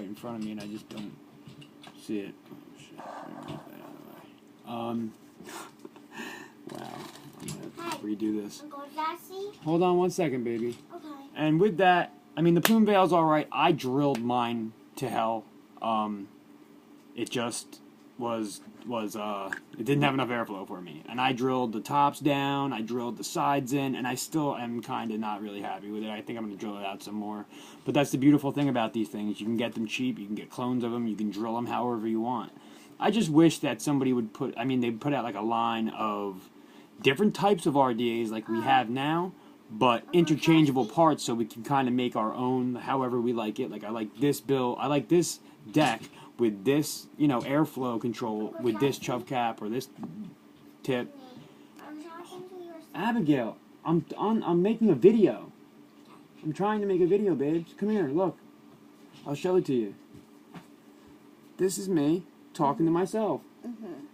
right in front of me and I just don't see it. Oh, shit. Let me move that out of the way. Wow. I'm going to have to redo this. Hold on one second, baby. Okay. And with that, I mean, the plume veil's alright. I drilled mine to hell. It just it didn't have enough airflow for me. And I drilled the tops down, I drilled the sides in, and I still am kind of not really happy with it. I think I'm going to drill it out some more. But that's the beautiful thing about these things. You can get them cheap, you can get clones of them, you can drill them however you want. I just wish that somebody would put, I mean, they put out like a line of different types of RDAs like we have now, but interchangeable parts so we can kind of make our own however we like it. Like I like this deck with this, you know, airflow control with this chubb cap or this tip. Abigail, I'm making a video. I'm trying to make a video, babes. Come here, look. I'll show it to you. This is me talking to myself.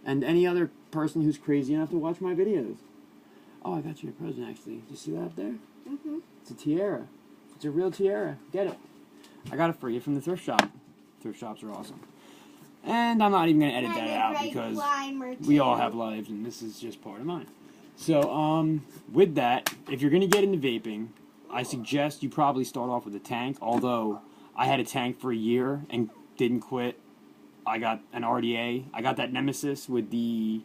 And any other person who's crazy enough to watch my videos. Oh, I got you a present, actually. Did you see that up there? It's a tiara. It's a real tiara. Get it. I got it for you from the thrift shop. Thrift shops are awesome. And I'm not even going to edit that out because we all have lives and this is just part of mine. So, with that, if you're going to get into vaping, I suggest you probably start off with a tank, although I had a tank for a year and didn't quit. I got an RDA. I got that Nemesis with the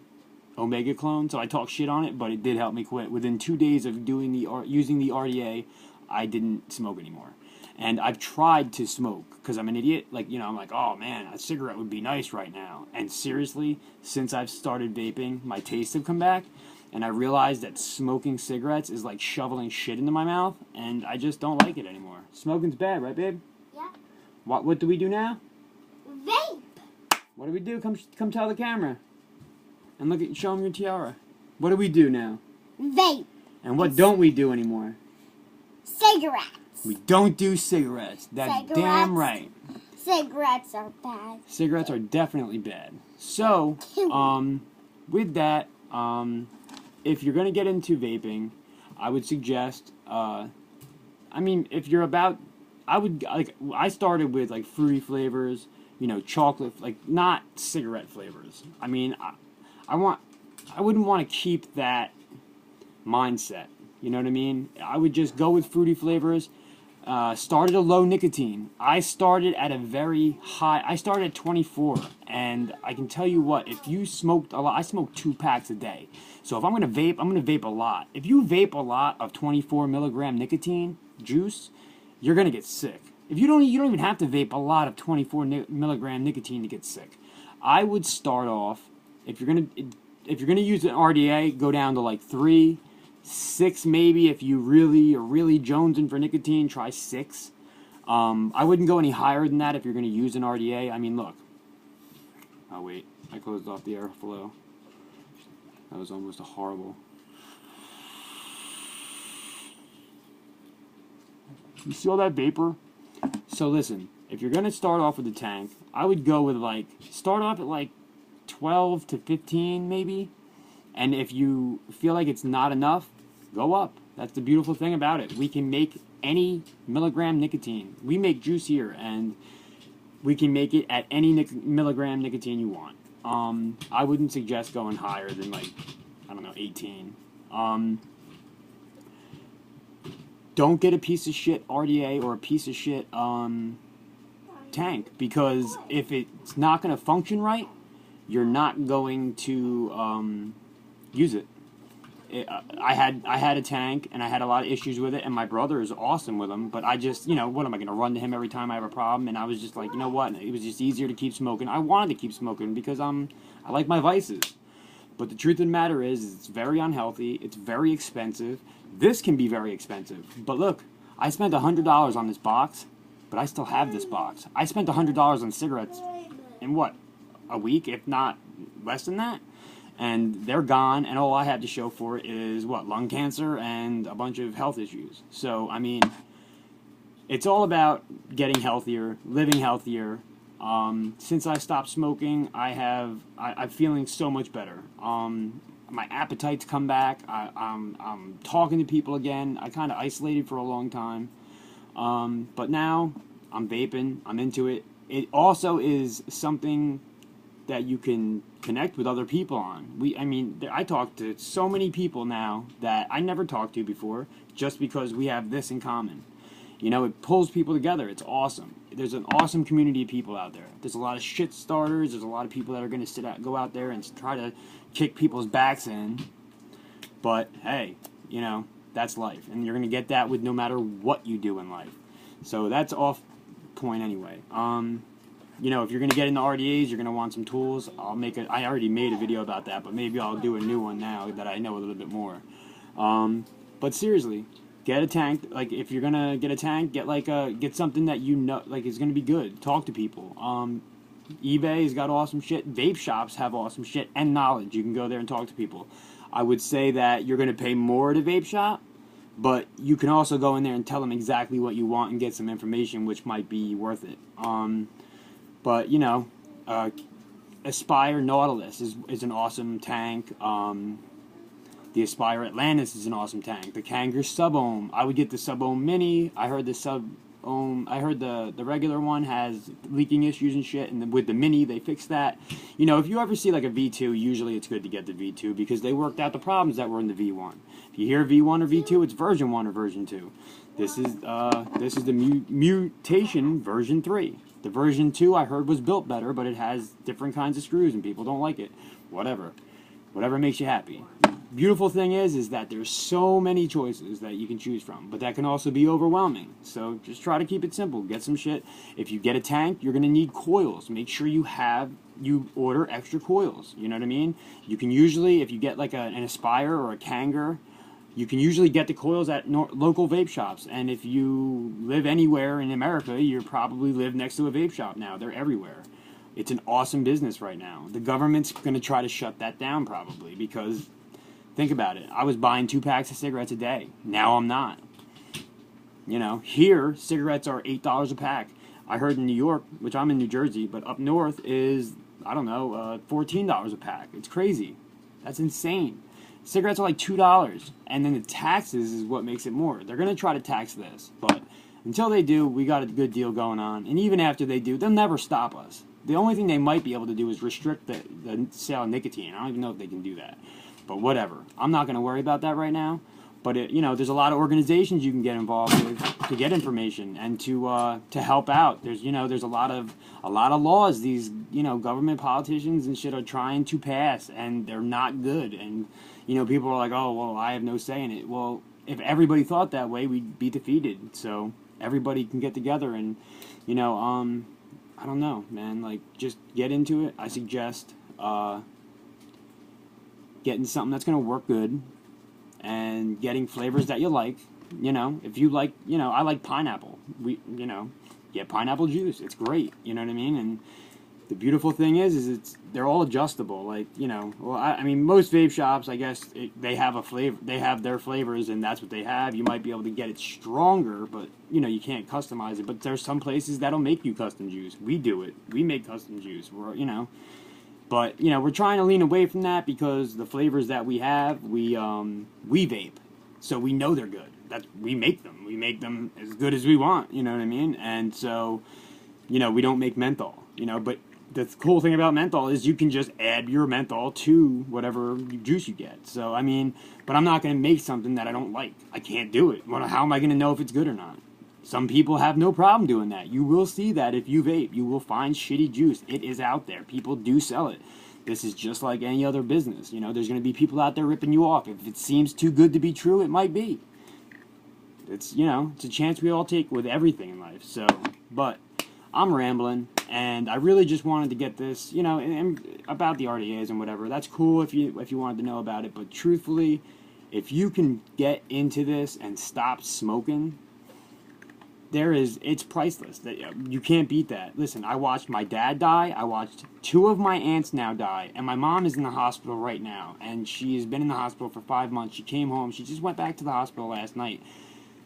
Omega clone, so I talk shit on it, but it did help me quit. Within 2 days of using the RDA, I didn't smoke anymore. And I've tried to smoke, because I'm an idiot. Like, you know, I'm like, oh man, a cigarette would be nice right now. And seriously, since I've started vaping, my tastes have come back, and I realized that smoking cigarettes is like shoveling shit into my mouth, and I just don't like it anymore. Smoking's bad, right, babe? Yeah. What do we do now? Vape. What do we do? Come tell the camera. And look at, show them your tiara. What do we do now? Vape. And what don't we do anymore? Cigarettes. We don't do cigarettes. That's damn right. Cigarettes are bad. Cigarettes are definitely bad. So, with that, if you're going to get into vaping, I would suggest, I mean, if you're about, I started with, like, fruity flavors, you know, chocolate, like, not cigarette flavors. I mean, I wouldn't want to keep that mindset. You know what I mean? I would just go with fruity flavors. Start at a low nicotine. I started at a very high. I started at 24, and I can tell you what. If you smoked a lot, I smoked 2 packs a day. So if I'm gonna vape, I'm gonna vape a lot. If you vape a lot of 24 milligram nicotine juice, you're gonna get sick. If you don't even have to vape a lot of 24 milligram nicotine to get sick. I would start off if you're gonna use an RDA, go down to like 3. 6 maybe if you really are really jonesing for nicotine, try 6. I wouldn't go any higher than that if you're going to use an RDA. I mean, look. Oh, wait. I closed off the airflow. That was almost a horrible. You see all that vapor? So listen, if you're going to start off with a tank, I would go with start off at like 12 to 15 maybe. And if you feel like it's not enough, go up. That's the beautiful thing about it. We can make any milligram nicotine. We make juice here, and we can make it at any milligram nicotine you want. I wouldn't suggest going higher than, like, I don't know, 18. Don't get a piece of shit RDA or a piece of shit tank, because if it's not going to function right, you're not going to use it. I had a tank and I had a lot of issues with it, and my brother is awesome with them, but I just, you know, what am I going to run to him every time I have a problem? And I was just like, you know what, it was just easier to keep smoking. I wanted to keep smoking because I like my vices. But the truth of the matter is it's very unhealthy, it's very expensive. This can be very expensive. But look, I spent $100 on this box, but I still have this box. I spent $100 on cigarettes in what, a week, if not less than that? And they're gone, and all I have to show for it is, what, lung cancer and a bunch of health issues. So, I mean, it's all about getting healthier, living healthier. Since I stopped smoking, I'm feeling so much better. My appetite's come back. I'm talking to people again. I kind of isolated for a long time. But now, I'm vaping. I'm into it. it also is something that you can connect with other people on. I talk to so many people now that I never talked to before, just because we have this in common. You know, it pulls people together. It's awesome. There's an awesome community of people out there. There's a lot of shit starters. There's a lot of people that are going to go out there and try to kick people's backs in. But hey, you know, that's life, and you're going to get that with no matter what you do in life. So that's off point anyway. You know, if you're going to get into RDAs, you're going to want some tools. I already made a video about that, but maybe I'll do a new one now that I know a little bit more. But seriously, get a tank. Like, if you're going to get a tank, get something that you know, like, is going to be good. Talk to people. eBay's got awesome shit. Vape shops have awesome shit and knowledge. You can go there and talk to people. I would say that you're going to pay more at a vape shop, but you can also go in there and tell them exactly what you want and get some information, which might be worth it. But, you know, Aspire Nautilus is an awesome tank. The Aspire Atlantis is an awesome tank. The Kanger Sub-Ohm. I would get the Sub-Ohm Mini. I heard the Sub-Ohm, the regular one has leaking issues and shit, and with the Mini, they fixed that. You know, if you ever see like a V2, usually it's good to get the V2 because they worked out the problems that were in the V1. If you hear V1 or V2, it's version 1 or version 2. This is the Mutation version 3. The version 2 I heard was built better, but it has different kinds of screws and people don't like it. Whatever makes you happy. Beautiful thing is that there's so many choices that you can choose from, but that can also be overwhelming. So just try to keep it simple. Get some shit. If you get a tank, you're going to need coils. Make sure you order extra coils. You know what I mean? You can usually, if you get like an Aspire or a Kanger, you can usually get the coils at local vape shops. And if you live anywhere in America, you probably live next to a vape shop now. They're everywhere. It's an awesome business right now. The government's going to try to shut that down probably because, think about it. I was buying 2 packs of cigarettes a day. Now I'm not. You know, here, cigarettes are $8 a pack. I heard in New York, which I'm in New Jersey, but up north is, I don't know, $14 a pack. It's crazy. That's insane. Cigarettes are like $2, and then the taxes is what makes it more. They're going to try to tax this, but until they do, we got a good deal going on. And even after they do, they'll never stop us. The only thing they might be able to do is restrict the sale of nicotine. I don't even know if they can do that. But whatever. I'm not going to worry about that right now. But, you know, there's a lot of organizations you can get involved with to get information and to help out. There's a lot of laws these, you know, government politicians and shit are trying to pass, and they're not good. And, you know, people are like, oh, well, I have no say in it. Well, if everybody thought that way, we'd be defeated. So everybody can get together and, you know, I don't know, man. Like, just get into it. I suggest getting something that's going to work good and getting flavors that you like. You know, if you like, you know, I like pineapple. Get pineapple juice. It's great. You know what I mean? And the beautiful thing is they're all adjustable. Like, you know, well, I mean, most vape shops, I guess, they have a flavor. They have their flavors, and that's what they have. You might be able to get it stronger, but, you know, you can't customize it. But there's some places that'll make you custom juice. We do it. We make custom juice. We're, you know. But, you know, we're trying to lean away from that because the flavors that we have, we vape. So we know they're good. We make them. We make them as good as we want, you know what I mean? And so, you know, we don't make menthol, you know. But the cool thing about menthol is you can just add your menthol to whatever juice you get. So, I mean, but I'm not going to make something that I don't like. I can't do it. Well, how am I going to know if it's good or not? Some people have no problem doing that. You will see that if you vape. You will find shitty juice. It is out there. People do sell it. This is just like any other business. You know, there's going to be people out there ripping you off. If it seems too good to be true, it might be. It's, you know, it's a chance we all take with everything in life. So, but I'm rambling, and I really just wanted to get this, you know, and about the RDAs and whatever. That's cool if you wanted to know about it. But truthfully, if you can get into this and stop smoking, it's priceless. You can't beat that. Listen, I watched my dad die. I watched 2 of my aunts now die. And my mom is in the hospital right now. And she's been in the hospital for 5 months. She came home. She just went back to the hospital last night.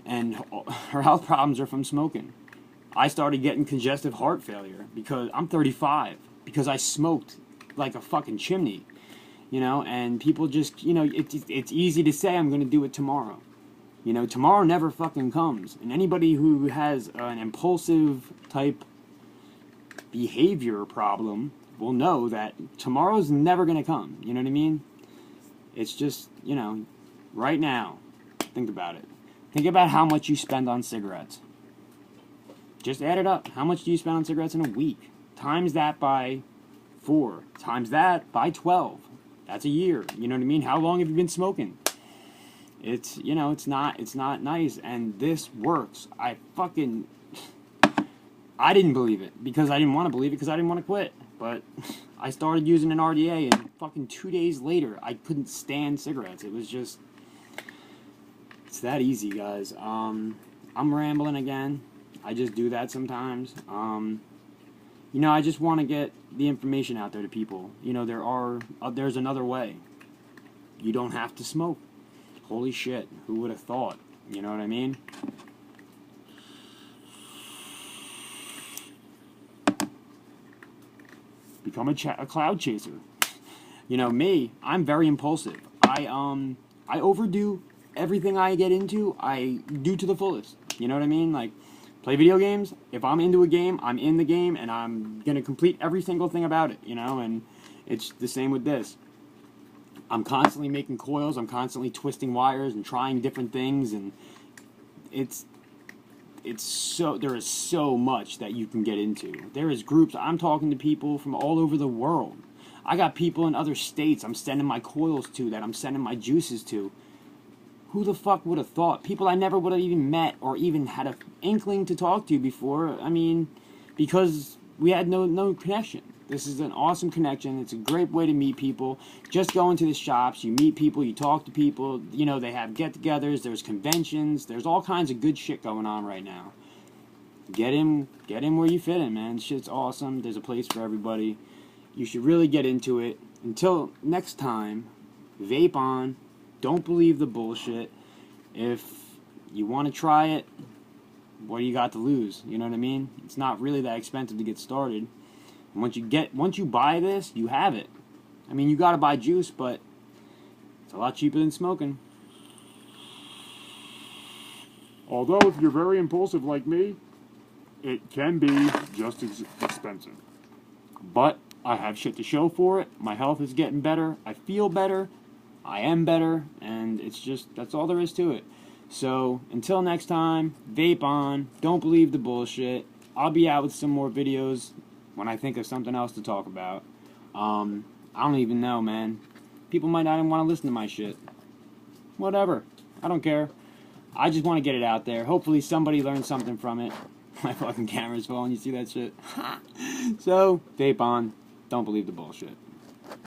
And her health problems are from smoking. I started getting congestive heart failure because I'm 35. Because I smoked like a fucking chimney. You know, and people just, you know, it's easy to say I'm going to do it tomorrow. You know, tomorrow never fucking comes. And anybody who has an impulsive type behavior problem will know that tomorrow's never going to come. You know what I mean? It's just, you know, right now, think about it. Think about how much you spend on cigarettes. Just add it up. How much do you spend on cigarettes in a week? Times that by 4. Times that by 12. That's a year. You know what I mean? How long have you been smoking? It's, you know, it's not nice. And this works. I didn't believe it because I didn't want to believe it because I didn't want to quit. But I started using an RDA, and fucking 2 days later, I couldn't stand cigarettes. It was just, it's that easy, guys. I'm rambling again. I just do that sometimes. You know, I just want to get the information out there to people. You know, there's another way. You don't have to smoke. Holy shit, who would have thought? You know what I mean? Become a cloud chaser. You know, me, I'm very impulsive. I overdo everything I get into. I do to the fullest. You know what I mean? Like, play video games. If I'm into a game, I'm in the game, and I'm gonna complete every single thing about it. You know, and it's the same with this. I'm constantly making coils. I'm constantly twisting wires and trying different things, and there is so much that you can get into. There is groups. I'm talking to people from all over the world. I got people in other states I'm sending my coils to, that I'm sending my juices to. Who the fuck would have thought? People I never would have even met or even had an inkling to talk to before. I mean, because we had no connection. This is an awesome connection. It's a great way to meet people. Just go into the shops, you meet people, you talk to people. You know, they have get-togethers, there's conventions, there's all kinds of good shit going on right now. Get in where you fit in, man. Shit's awesome. There's a place for everybody. You should really get into it. Until next time, vape on. Don't believe the bullshit. If you want to try it, what do you got to lose? You know what I mean? It's not really that expensive to get started. And once you buy this, you have it. I mean, you got to buy juice, but it's a lot cheaper than smoking. Although, if you're very impulsive like me, it can be just as expensive. But I have shit to show for it. My health is getting better. I feel better. I am better. And it's just, that's all there is to it. So, until next time, vape on. Don't believe the bullshit. I'll be out with some more videos when I think of something else to talk about. I don't even know, man. People might not even want to listen to my shit. Whatever. I don't care. I just want to get it out there. Hopefully somebody learns something from it. My fucking camera's falling. You see that shit? So, vape on. Don't believe the bullshit.